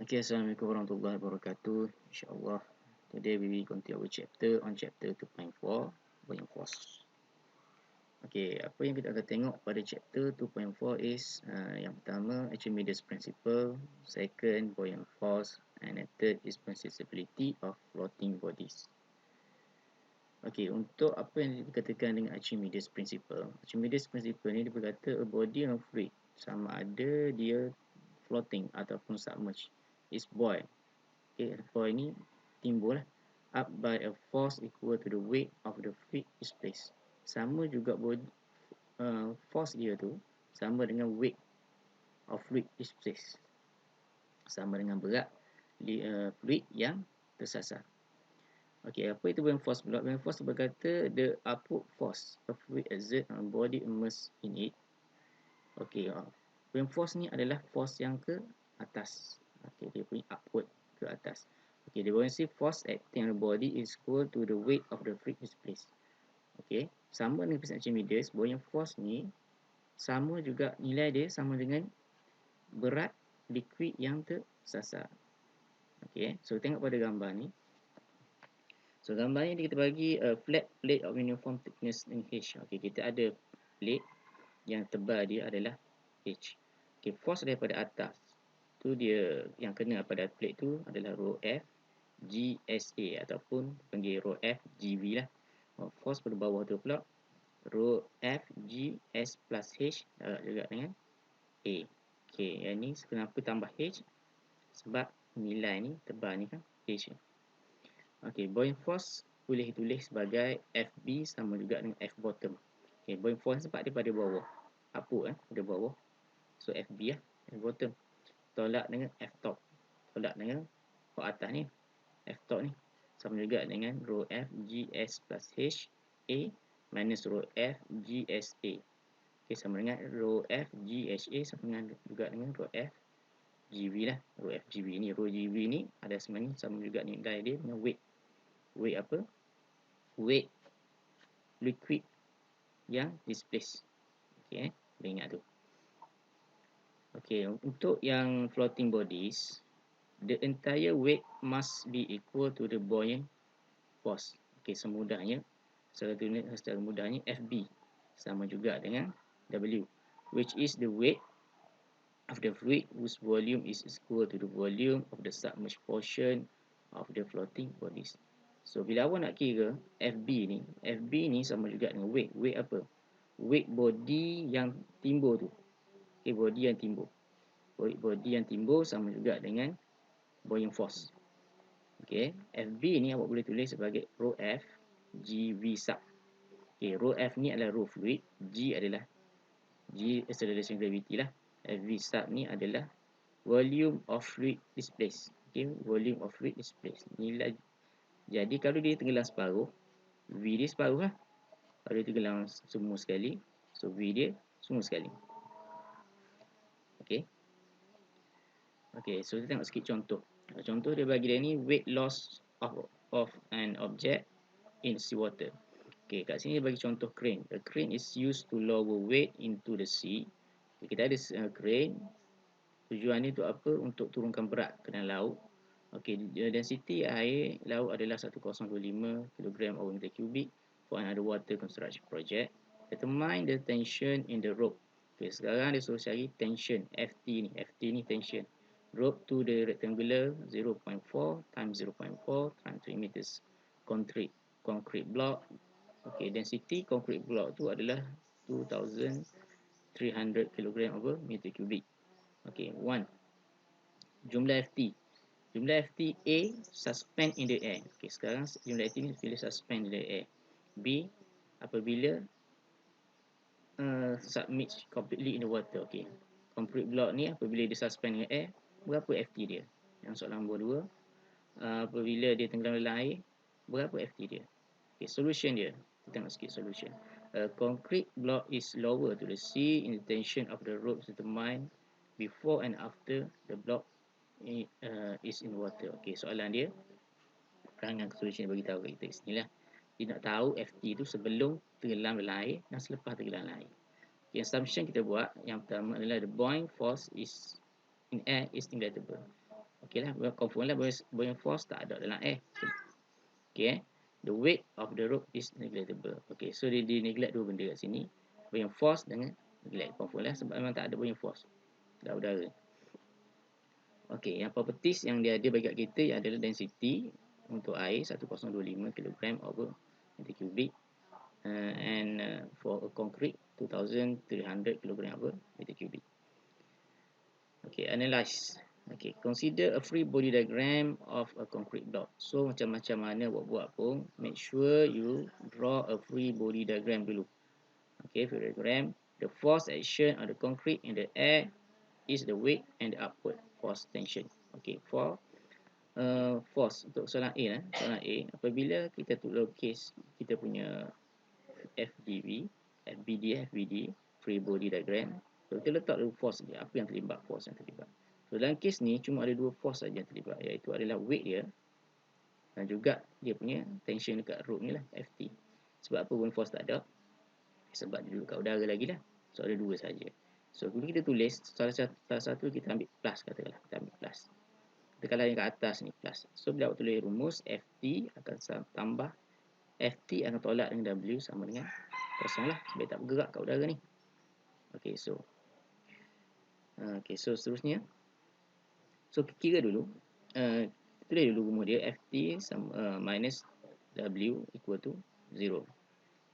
Okay, Assalamualaikum warahmatullahi wabarakatuh. InsyaAllah, today we will continue our chapter on chapter 2.4, buoyant force. Okay, apa yang kita akan tengok pada chapter 2.4 is yang pertama, Archimedes principle, second, buoyant force, and the third is perceptibility of floating bodies. Okay, untuk apa yang dikatakan dengan Archimedes principle? Archimedes principle ni dia berkata a body of fluid sama ada dia floating ataupun submerged is buoyant. Okay, for ini timbul up by a force equal to the weight of the fluid displaced. Sama juga body, force dia tu sama dengan weight of fluid displaced. Sama dengan berat fluid yang tersasar. Okay, apa itu buoyant force pula? Buoyant force berkata the upward force of fluid exert on body immersed in it. Okay, buoyant force ni adalah force yang ke atas. Okay, dia punya upward ke atas. Okay, the buoyancy force acting on the body is equal to the weight of the fluid displaced. Okay, sama dengan prinsip Archimedes, buoyant force ni sama juga nilai dia sama dengan berat liquid yang tersasar. Okay, so tengok pada gambar ni. So gambar ni kita bagi a flat plate of uniform thickness in H. Okay, kita ada plate yang tebal dia adalah H. Okay, force daripada atas tu dia yang kena pada plate tu adalah rho F GSA ataupun panggil rho F GV lah. Force pada bawah tu pula rho F GS plus H juga dengan A. Okay, yang ni kenapa tambah H? Sebab nilai ni tebal ni kan H. Okay, buoyant force boleh tulis sebagai FB sama juga dengan F bottom. Okay, buoyant force sebab dia pada bawah. Apa pada bawah. So FB lah, F bottom. Tolak dengan F top. Tolak dengan atas ni. F top ni sama juga dengan rho F GS plus H A minus rho F GS A. Okay, sama dengan rho F GHA sama dengan juga dengan rho F GV lah. Rho F GV ni, rho GV ni ada sebenarnya sama juga nilai dia dengan weight. Weight apa? Weight liquid yang displaced. Okay, boleh ingat tu. Okay, untuk yang floating bodies, the entire weight must be equal to the buoyant force. Okay, semudahnya, secara mudahnya FB sama juga dengan W, which is the weight of the fluid whose volume is equal to the volume of the submerged portion of the floating bodies. So bila awak nak kira FB ni sama juga dengan weight. Weight apa? Weight body yang timbul tu. Okay, body yang timbul. Weight body yang timbul sama juga dengan buoyant force. Okay, FB ni awak boleh tulis sebagai rho F GV sub. Okay, rho F ni adalah rho fluid, G adalah G acceleration gravity lah. FV sub ni adalah volume of fluid displaced. Okay, volume of fluid displaced. Nilai. Jadi kalau dia tenggelam separuh, V dia separuh lah. Kalau dia tenggelam semua sekali, so V dia semua sekali. Okay. Okay, so kita tengok sikit contoh. Contoh dia bagi dia ni weight loss of an object in seawater. Okay, kat sini dia bagi contoh crane. A crane is used to lower weight into the sea. Okay, kita ada crane. Tujuannya tu apa? Untuk turunkan berat ke dalam laut. Okay, density air laut adalah 1025 kg per meter cubic for an underwater construction project. Determine the tension in the rope. Okay, sekarang dia suruh cari tension FT ni. FT ni tension. Rope to the rectangular 0.4 times 0.4 times 3 meters concrete block. Okay, density concrete block tu adalah 2300 kg per meter cubic. Okay, 1. Jumlah FT. Jumlah FT A, suspend in the air. Okay, sekarang jumlah FT ni pilih suspend in the air. B, apabila submerge completely in the water. Okay, concrete block ni apabila dia suspend in the air, berapa FT dia? Yang soalan nombor 2. Apabila dia tenggelam dalam air, berapa FT dia? Okay, solution dia. Kita tengok sikit solution. Concrete block is lower to the sea in the tension of the ropes determined before and after the block is in water. Okay, soalan dia perangan solution bagi tahu kita kat sini lah. Dia nak tahu FT tu sebelum tenggelam dalam air dan selepas tenggelam dalam air. Okay, assumption kita buat yang pertama adalah the buoyant force is in air is neglectable. Okey lah, confirm lah buoyant force tak ada dalam air. Okey the weight of the rope is neglectable. Okey, so dia neglect dua benda kat sini, buoyant force dengan neglect. Confirm lah sebab memang tak ada buoyant force dalam udara. Okey, yang properties yang dia ada bagi kat kita adalah density untuk air 1025 kg over meter cubic, and for a concrete 2300 kg over meter cubic. Okay, analyze. Okay, consider a free body diagram of a concrete block. So macam-macam mana buat pun, make sure you draw a free body diagram dulu. Okay, free diagram. The force action on the concrete in the air is the weight and the upward force tension. Okay, for force untuk soalan A lah. Soalan A, apabila kita lukis kita punya FDV, FBD, free body diagram. So kita letak dulu force dia, apa yang terlibat, force yang terlibat. So dalam kes ni cuma ada dua force saja yang terlibat, iaitu adalah weight dia dan juga dia punya tension dekat rope ni lah, FT. Sebab apa pun force tak ada? Sebab dia duduk kat udara lagi lah. So ada dua saja. So bila kita tulis salah satu kita ambil plus, katakanlah kita ambil plus. Katakanlah yang kat atas ni plus. So bila awak tulis rumus, FT akan tambah FT akan tolak dengan W sama dengan kosong lah, sebab tak bergerak kat udara ni. Okay, so seterusnya, so kira dulu, tulis dulu rumus dia, FT minus W equal to 0.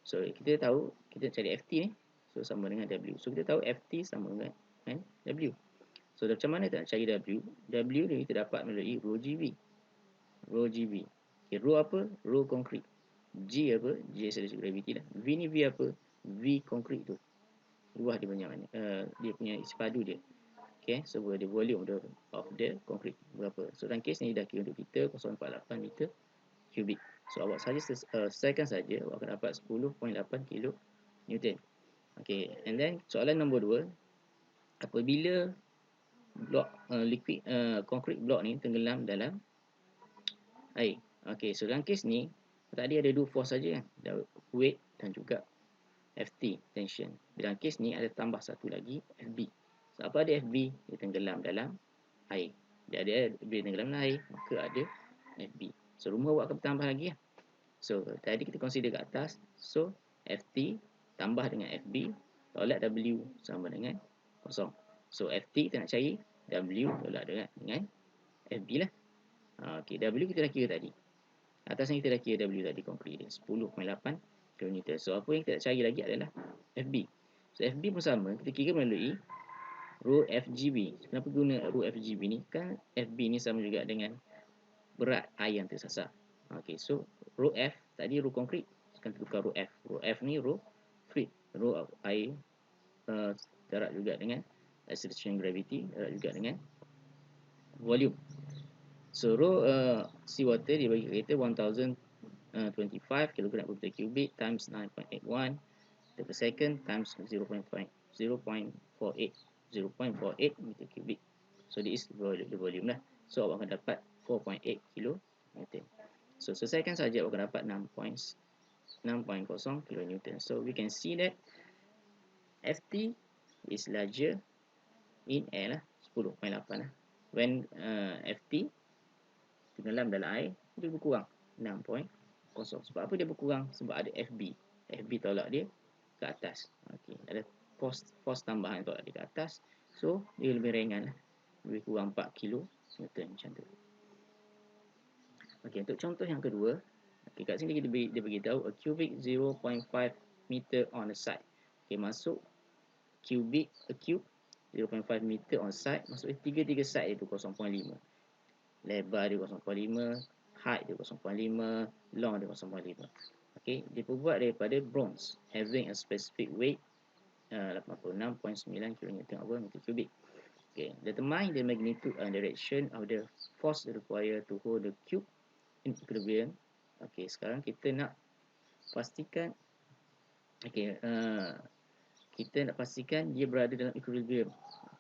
So kita tahu, kita cari FT ni, so sama dengan W. So kita tahu FT sama dengan W. So macam mana nak cari W? W ni kita dapat melalui rho GV. Rho GV. Okay, rho apa? Rho konkrit. G apa? G acceleration gravity lah. V ni V apa? V konkrit tu. Luah dia banyak mana? Dia punya isi padu dia. Okay, so the volume of the concrete berapa? So dalam kes ni dah kira untuk kita 0.48 meter kubik. So awak saja selesaikan saja, awak akan dapat 10.8 kilo Newton. Okay, and then soalan nombor 2, apabila blok liquid concrete block ni tenggelam dalam air. Okay, so dalam kes ni tadi ada dua force saja kan, weight dan juga FT, tension. Dalam kes ni ada tambah satu lagi, FB. So apa ada FB? Dia tenggelam dalam air. Dia tenggelam dalam air, maka ada FB. So rumus awak akan tambah lagi lah. So tadi kita consider kat atas. So FT tambah dengan FB, tolak W sama dengan kosong. So FT kita nak cari, W tolak dengan FB lah. Okay, W kita dah kira tadi. Atas ni kita dah kira W tadi, konkret dia 10.8 kN. So apa yang kita nak cari lagi adalah FB. So FB pun sama, kita kira melalui rho FGB. Kenapa guna rho FGB ni? Kan FB ni sama juga dengan berat air yang tersasar. Okay, so rho F tadi rho konkret, sekarang tukar rho F. Rho F ni rho fluid, rho air darab juga dengan acceleration gravity, darab juga dengan volume. So rho seawater dibagi kita 1025 kg per meter cubic times 9.81 meter per second times 0.48 meter cubic. So this is the volume lah. So awak akan dapat 4.8 kilo Newton. So selesaikan saja, awak akan dapat 6.0 kilo Newton. So we can see that FT is larger in air lah, 10.8 lah. When FT tenggelam dalam air, dia berkurang 6.0. Sebab apa dia berkurang? Sebab ada FB. FB tolak dia ke atas. Okay, ada force tambahan tolak dia ke atas. So dia lebih ringan lah, lebih kurang 4 kilo Newton macam tu. Okay, untuk contoh yang kedua, okay, kat sini dia beritahu a cubic 0.5 meter on a side. Okay, masuk cubic, a cube 0.5 meter on side, maksudnya tiga side itu 0.5. Lebar dia 0.5, height dia 0.5, long dia 0.5. Okay, dia berbuat daripada bronze, having a specific weight 86.9 kN over meter cubic. Okay, determine the magnitude and direction of the force required to hold the cube in equilibrium. Okay, sekarang kita nak pastikan, okay, kita nak pastikan dia berada dalam equilibrium,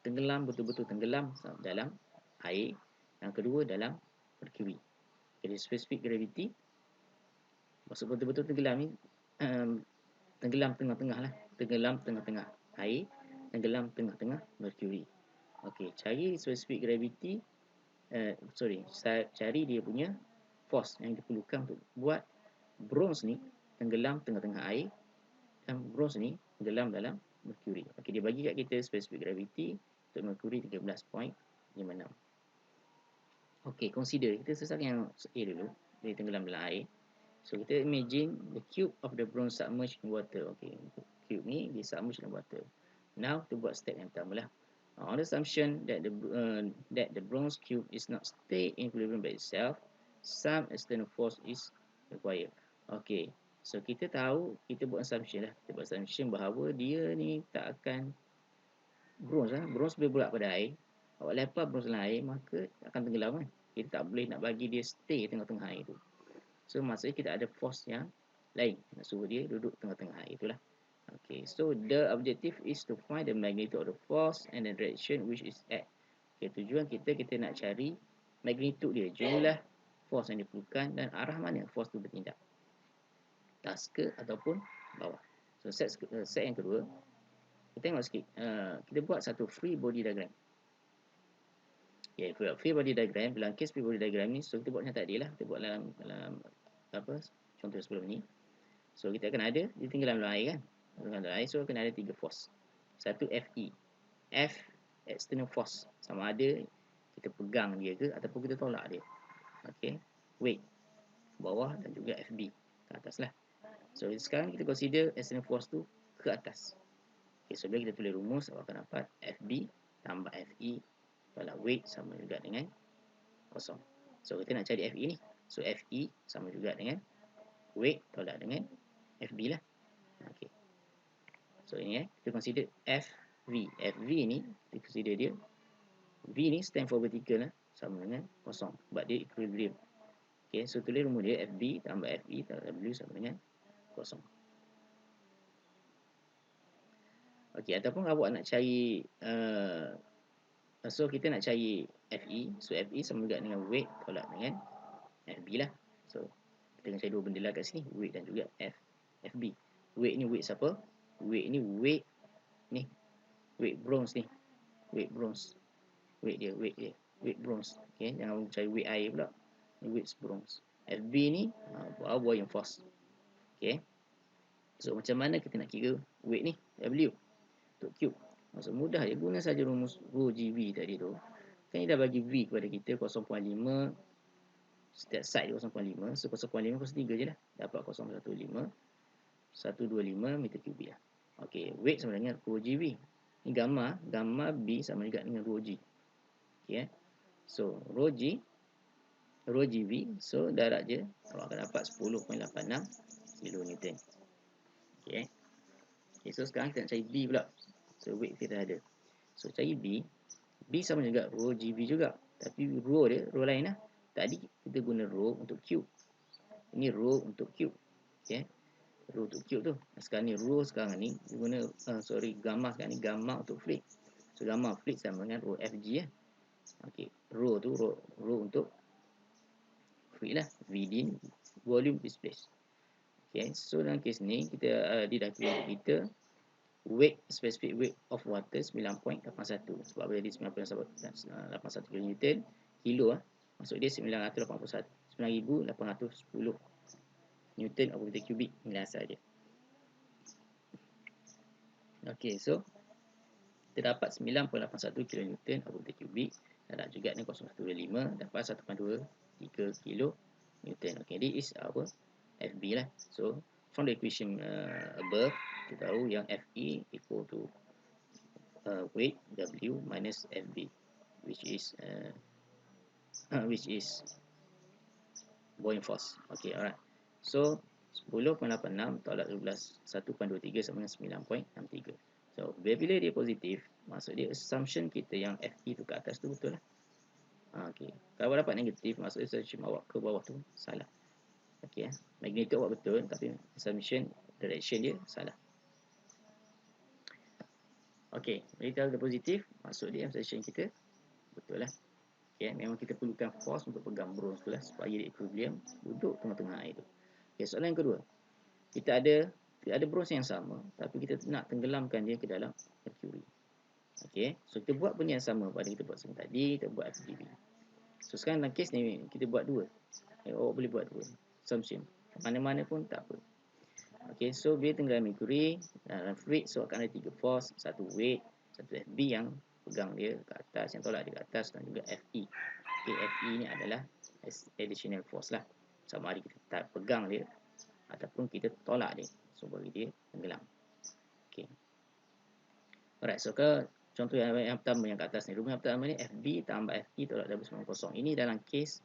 tenggelam, betul-betul tenggelam dalam air. Yang kedua dalam mercury. Jadi specific gravity, maksud betul-betul tenggelam ni, tenggelam tengah-tengah lah, tenggelam tengah-tengah air, tenggelam tengah-tengah mercury. Okey, cari specific gravity cari dia punya force yang diperlukan untuk buat bronze ni tenggelam tengah-tengah air dan bronze ni tenggelam dalam mercury. Okey, dia bagi kat kita specific gravity untuk mercury 13.56. Okey, consider kita selesai yang A dulu, dia tenggelam dalam air. So kita imagine the cube of the bronze submerged in water. Okey, cube ni dia submerged in water. Now kita buat step yang pertama lah. On the assumption that the bronze cube is not stay in equilibrium by itself, some external force is required. Okey, so kita tahu, kita buat assumption lah. Kita buat assumption bahawa dia ni tak akan bronze lah. Bronze boleh bergerak pada air. Awak lepas bronze dalam air, maka akan tenggelam kan. Kita tak boleh nak bagi dia stay tengah-tengah air tu. So maksudnya kita ada force yang lain nak suruh dia duduk tengah-tengah air itulah. Okay, so the objective is to find the magnitude of the force and the direction which is at. Okay, tujuan kita nak cari magnitude dia, jumlah force yang diperlukan dan arah mana force tu bertindak, atas ke ataupun bawah. So set yang kedua, kita tengok sikit, kita buat satu free body diagram. Okay, free body diagram, dalam case free body diagram ni, so kita buat macam tadi lah, kita buat dalam apa contoh sebelum ni. So kita akan ada, dia tenggelam dalam air kan, tenggelam dalam air, so akan ada 3 force. Satu FE, F external force, sama ada kita pegang dia ke ataupun kita tolak dia. Okay, weight bawah dan juga FB ke atas lah. So sekarang kita consider external force tu ke atas. Okay, so bila kita tulis rumus, awak akan dapat FB tambah FE tolak weight sama juga dengan kosong. So kita nak cari FE ni, so FE sama juga dengan weight tolak dengan FB lah. Okay, so ini kita consider FV. FV ni kita consider dia, V ni stand for vertical lah, sama dengan kosong sebab dia equilibrium. Okay, so tulis rumus dia FB tambah FE tambah W sama dengan kosong. Okay, ataupun awak nak cari so kita nak cari FE, so FE sama juga dengan weight tolak dengan FB lah. So kita akan cari dua benda lah kat sini, weight dan juga FB. Weight ni weight siapa? Weight ni weight ni, weight bronze ni, weight bronze, weight bronze. Okay, jangan cari weight air pula, ni weight bronze. FB ni buoyant force. Okay, so macam mana kita nak kira weight ni, W untuk cube? Maksud mudah je, guna saja rumus rho GV tadi tu. Kan dia dah bagi V kepada kita 0.5, setiap side dia 0.5, so 0.5 kos 3 je lah, dapat 0.15 125 meter kubik lah. Okey, weight sama dengan rho GV. Ni gamma B sama juga dengan rho G. Okey, so rho GV, so darat je awak akan dapat 10.86 kN. Okey. Okay, so sekarang kita nak cari B pula. So weight kita ada. So cari B sama juga rho GV juga. Tapi rho dia, rho lain lah. Tadi kita guna rho untuk cube. Ini rho untuk cube. Okay, rho untuk cube tu. Sekarang ni rho sekarang ni guna gamma sekarang ni, gamma untuk fluid. So gamma fluid sama dengan rho FG ya. Okey, rho tu rho untuk fluid lah. Within volume displaced. Okay, so dalam kes ni kita dia dah kira kita weight, specific weight of water 9.81. Sebab bila dia 9.81 kN, kilo lah. Maksud dia 981 9,810 Newton per meter kubik. Inilah asal dia. Okey, so kita dapat 9.81 kN per meter kubik. Darat juga ni 0.125, dapat 1.23 kilo Newton. Okey, this is our FB lah. So from the equation above, kita tahu yang FE equal to weight W minus FB, which is buoyant force. Okay, alright. So 10.86 tolak 12, 1.23 sama dengan 9.63. So bila dia positif, maksud dia assumption kita yang FE tu ke atas tu betul lah. Okay, kalau dapat negatif, maksud assumption awak ke bawah tu salah. Okay, magnitude awak betul, tapi assumption direction dia salah. Okay, bila dia positif, maksud dia assumption kita betul lah. Okay, memang kita perlukan force untuk pegang bronze tu lah, supaya dia equilibrium duduk tengah-tengah air tu. Okay, soalan yang kedua, kita ada bronze yang sama, tapi kita nak tenggelamkan dia ke dalam mercury. Okay, so kita buat benda yang sama pada kita buat sebelum tadi, kita buat FGV. So sekarang dalam kes ni kita buat dua. Awak boleh buat dua assumption. Mana-mana pun tak apa. Okay, so bila tenggelam mercury dalam fluid, so akan ada 3 force, satu weight, satu FB yang pegang dia ke atas, yang tolak dia ke atas, dan juga FE. Okay, FE ni adalah additional force lah. Sama ada kita pegang dia ataupun kita tolak dia, so bagi dia tenggelam. Okay. Alright, so contoh yang pertama yang kat atas ni, rumus yang pertama ni FB tambah FE tolak W90. Ini dalam case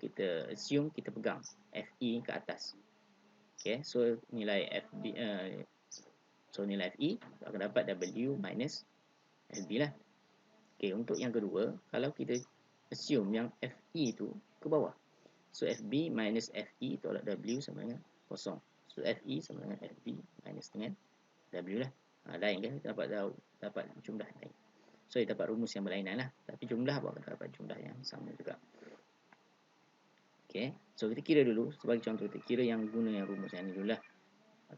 kita assume kita pegang FE ke atas. Okay, so nilai FB nilai FE akan dapat W minus FB lah. Okay, untuk yang kedua, kalau kita assume yang FE tu ke bawah, so FB minus FE tolak W sama dengan kosong. So FE sama dengan FB minus dengan W lah. Lain kan, kita dapat jumlah lain. So kita dapat rumus yang berlainan lah, tapi jumlah apa dapat jumlah yang sama juga. Okay, so kita kira dulu sebagai contoh, kita kira yang guna yang rumus yang ni dulu lah.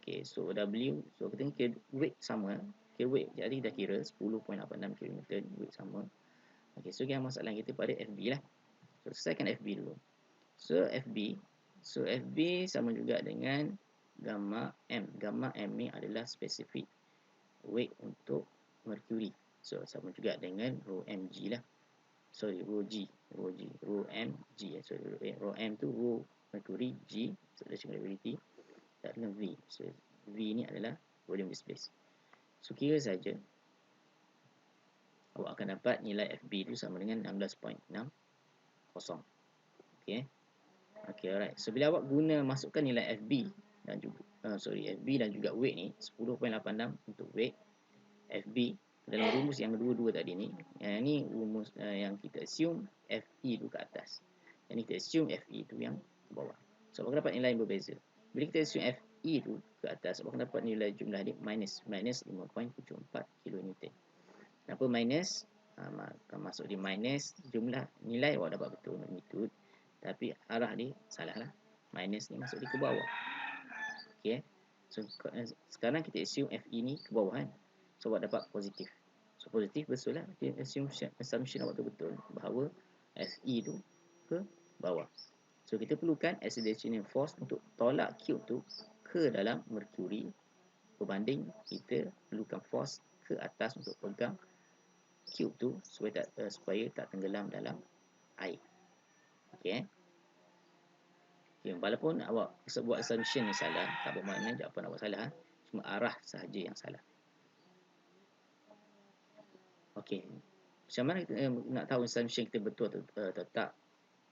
Okay, so W, so kita kira weight sama, kira weight, jadi kita kira 10.86 km, weight sama. Okay, so yang masalah kita pada FB lah. So selesaikan FB dulu. So FB sama juga dengan gamma M. Gamma M ni adalah specific weight untuk mercury. So sama juga dengan rho mg lah. Sorry, rho mg. So rho m tu rho mercury, G solution gravity, tak dengan V. So V ni adalah volume displaced. So kira saja awak akan dapat nilai FB tu sama dengan 16.60. Okay. Okay, alright. So bila awak guna masukkan nilai FB dan juga FB dan juga weight ni 10.86 untuk weight, FB dalam rumus yang kedua-dua tadi ni. Yang ni rumus yang kita assume FE tu ke atas. Yang ni kita assume FE tu yang ke bawah. So awak dapat nilai yang berbeza. Bila kita assume FE tu ke atas, awak dapat nilai jumlah dia minus 5.74 kN. Kenapa minus? Akan masuk di minus, jumlah nilai awak dapat betul magnitude, tapi arah dia salah lah. Minus ni masuk di ke bawah. Okay. So sekarang kita assume FE ni ke bawah kan. So awak dapat positif. So positif betul lah. Assumption awak tu betul bahawa FE tu ke bawah. So kita perlukan acceleration force untuk tolak cube tu ke dalam mercury, berbanding kita perlukan force ke atas untuk pegang cube tu supaya tak tenggelam dalam air. Okay. Okay, walaupun awak buat assumption ni salah, tak bermakna jawapan awak salah. Cuma arah sahaja yang salah. Okay. Macam mana kita nak tahu assumption kita betul atau tak?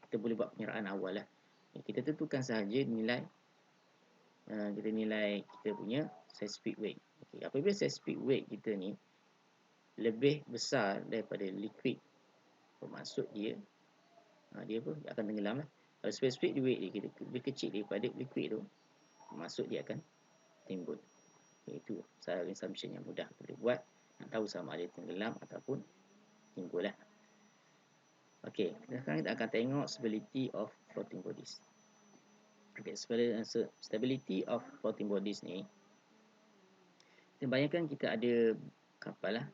Kita boleh buat penyeraan awal lah. Kita tentukan sahaja nilai kita punya specific weight. Okay. Apabila specific weight kita ni lebih besar daripada liquid, bermaksud dia akan tenggelam lah. Kalau specific weight dia kita lebih kecil daripada liquid tu, bermaksud dia akan timbul. Okay, itu salah assumption yang mudah boleh buat nak tahu sama ada tenggelam ataupun timbul lah. Okay, sekarang kita akan tengok stability of floating bodies. Okay, stability of floating bodies ni, kita bayangkan kita ada kapal lah,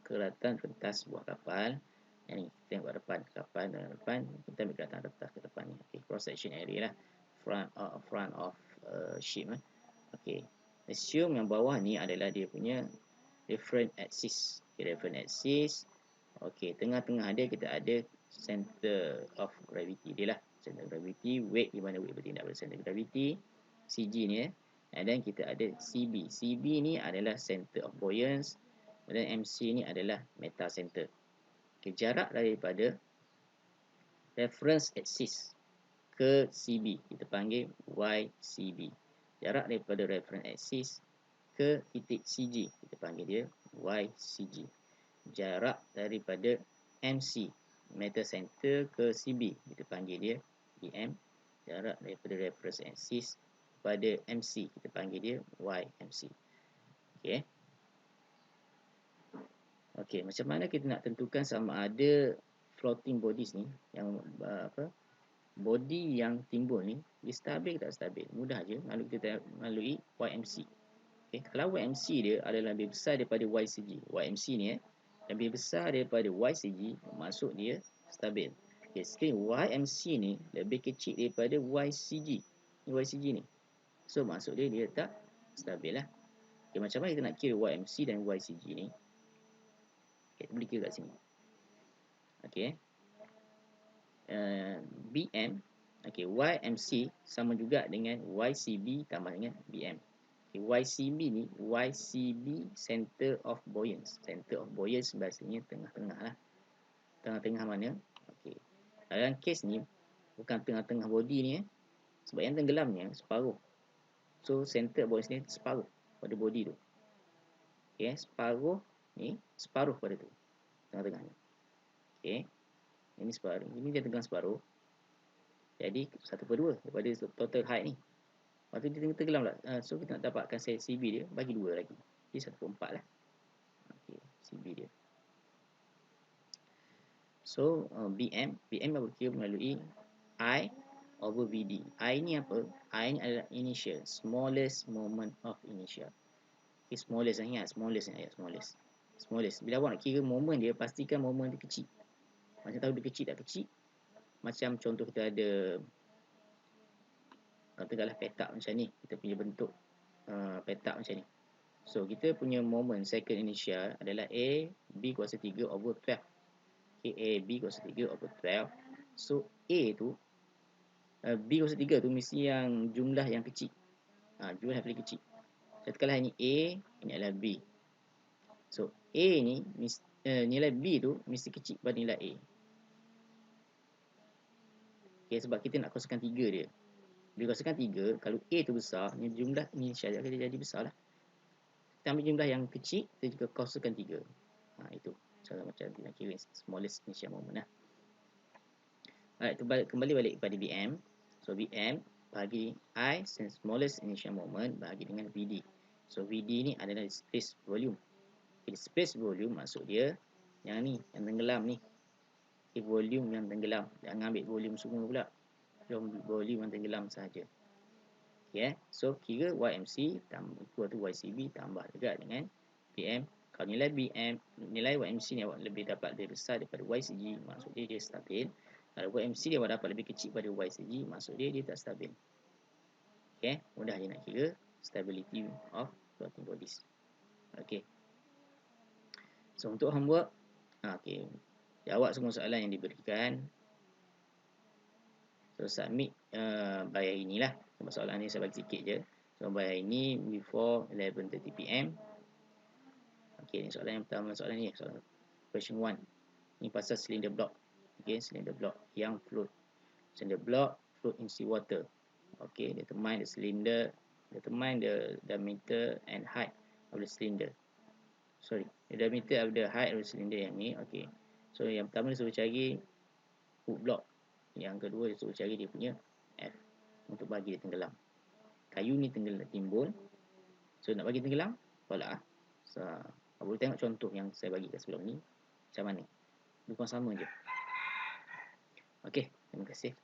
kelihatan rentas sebuah kapal. Yang ni kita tengok depan kapal, depan kita ambil kelihatan rentas ke depan ni. Okay, cross section area lah, front of ship lah. Okay, assume yang bawah ni adalah dia punya reference axis. Okay, reference axis. Okay, tengah-tengah dia kita ada center of gravity dia lah. Center of gravity, weight di mana weight bertindak pada center of gravity, CG ni and then kita ada CB. CB ni adalah center of buoyance, dan MC ni adalah meta center. Okay, jarak daripada reference axis ke CB kita panggil YCB. Jarak daripada reference axis ke titik CG kita panggil dia YCG. Jarak daripada MC meta center ke CB kita panggil dia EM. Jarak daripada reference axis pada MC kita panggil dia YMC. Okey. Okey, macam mana kita nak tentukan sama ada floating bodies ni yang body yang timbul ni dia stabil ke tak stabil? Mudah je, melalui YMC. Okey, kalau YMC dia adalah lebih besar daripada YCG. YMC ni lebih besar daripada YCG, maksud dia stabil. Okay, sekali YMC ni lebih kecil daripada YCG. YCG ni. So maksud dia tak stabil lah. Okay, macam mana kita nak kira YMC dan YCG ni? Okay, boleh kira kat sini. Okay. BM. Okay, YMC sama juga dengan YCB tambah dengan BM. Okay, YCB ni, YCB Center of Buoyance. Center of Buoyance bahasanya tengah-tengah lah. Tengah-tengah mana? Okay. Dalam kes ni, bukan tengah-tengah body ni. Sebab yang tenggelamnya separuh. So, center of buoyance ni separuh pada body tu. Okay, separuh ni, separuh pada tu. Tengah-tengah ni. Okay. Ini separuh. Ini dia tengah separuh. Jadi 1/2 daripada total height ni. Lepas tu dia tenggelam lah. So kita nak dapatkan CB dia, bagi 2 lagi. Jadi 1/4 lah. Okay, CB dia. So BM berkira melalui I over VD. I ni apa? I ni adalah initial, smallest moment of initial. Okay, smallest, ingat smallest ni ayat smallest. Smallest. Bila awak nak kira moment dia, pastikan moment dia kecil. Macam tahu dia kecil tak kecil. Macam contoh kita ada, katakanlah petak macam ni, kita punya bentuk petak macam ni. So kita punya moment second initial adalah A B kuasa 3 over 12. Okay, A B kuasa 3 over 12. So A tu B kuasa 3 tu mesti yang jumlah yang kecil. Jumlah yang paling kecil. Katakanlah ini A, ini adalah B. So A ni nilai B tu mesti kecil pada nilai A. Okay, sebab kita nak kosongkan 3 dia. Bila kosongkan 3, kalau A tu besar, ni jumlah initial akan jadi besar lah. Kita ambil jumlah yang kecil, kita juga kosongkan 3. Itu cara macam nak kira smallest initial moment lah. Alright, kembali balik kepada BM. So BM bagi I smallest initial moment bagi dengan VD. So VD ni adalah space volume. Okay, space volume maksud dia yang ni, yang tenggelam ni. Okay, volume yang tenggelam. Jangan ambil volume semua pula. Volume yang tenggelam sahaja. Okay, so kira YMC equal to YCB tambah juga dengan BM. Kalau nilai BM, nilai YMC ni awak lebih dapat lebih besar daripada YCG, maksud dia stabil. Kalau YMC dia awak dapat lebih kecil pada YCG, maksud dia tak stabil. Okay, mudah je nak kira stability of floating bodies. Okay. So untuk homework, okay, jawab semua soalan yang diberikan. So submit by hari inilah. Sebab soalan ni saya bagi sikit je. So by hari ini before 11:30 PM. Okay, soalan yang pertama, soalan ni, soalan question 1. Ni pasal cylinder block. Okay, cylinder block yang float. Cylinder block float in seawater. Okay, determine the cylinder, determine the diameter and height of the cylinder. Sorry, the diameter of the height of the cylinder yang ni. Okay, so yang pertama dia suruh cari hook block. Yang kedua dia suruh cari dia punya F untuk bagi dia tenggelam. Kayu ni tenggelam, timbul. So nak bagi tenggelam, tolak lah. So boleh tengok contoh yang saya bagi kat sebelum ni macam mana. Bukan sama je. Okey, terima kasih.